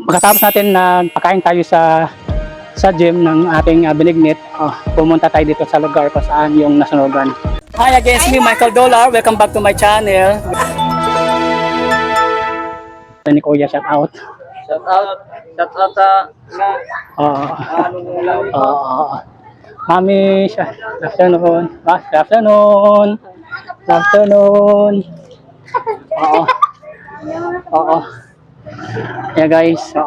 Pagkatapos natin nagpakain tayo sa gym ng ating binignit, pumunta tayo dito sa lugar kung saan yung nasunugan. Hi again, it's me Michael Dollar. Welcome back to my channel. Ni Kuya, shout out. Shout out sa Mami, good afternoon. Good afternoon. Good afternoon. Yeah guys, Ito.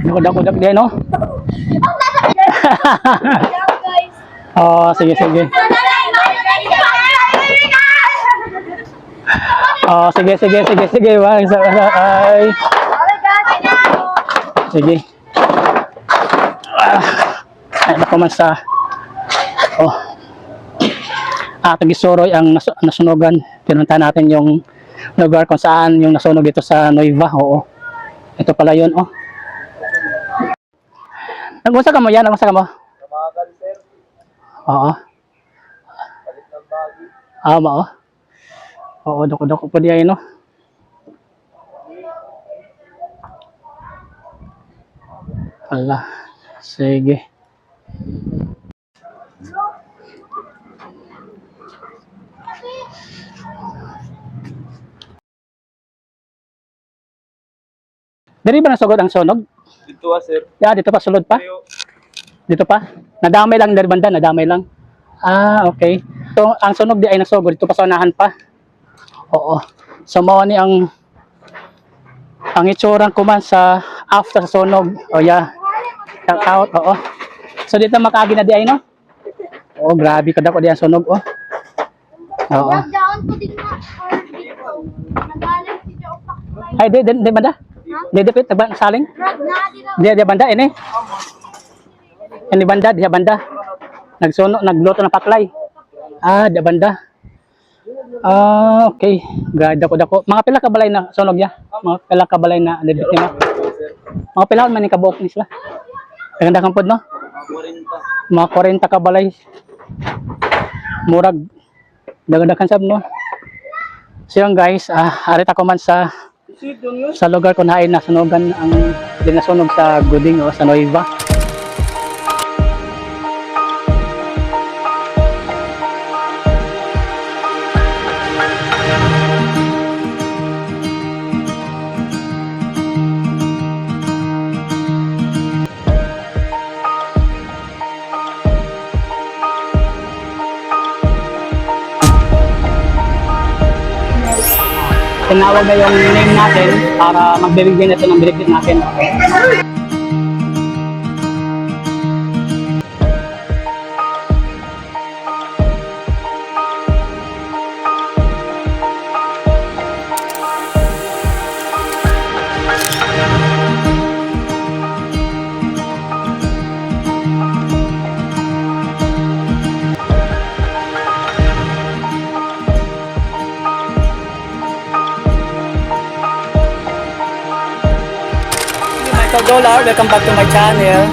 Kudak-kudak din, no? Sige. Sige. Ay. Sige. Ay, ako man sa ating Isoroy ang nasunugan. Pinunta natin yung lugar kung saan yung nasunog ito sa Nueva. Oo. Ito pala yun, Nag-usa ka mo yan? Nag-usa ka mo? Kamagal, sir. Oo. Palit ng bagi. Oo, doko-doko po diyan, no? Hala. Sige. Diri ba nasugod ang sunog? Dito sir. Yeah, dito pa sulod pa? Dito pa? Nadamay lang dari banda, nadamay lang. Okay. So, ang sunog di ay nasugod dito pa sa unahan pa. Oo. So mao ni ang itsurang kuman sa after sa sunog. Yeah. Shout out, So dito makaagi na di ay, no? Grabe kada ko di ang sunog, Oo. Lockdown ko din na or dito. Nagalit si Joe Pak. Ay, di banda? Di dipit saling? Di banda ini. Ini banda, di banda. Nagluto ng paklay. Di banda. Okay. Dako. Mga pila ka balay na sunog ya? Mga pila ka balay na dibit nila? Mga pila man ni kabuok ni sila. Ganda kang pod, no? Mga 40 ka balay. Murag dagdagan sab, no? So yun guys, arit ako man sa lugar kung naay nasunugan ang dinasunog sa Guding o sa Nueva. Tinawag na yung name natin para magbibigyan natin ng binigyan natin. Michael Dollar, welcome back to my channel.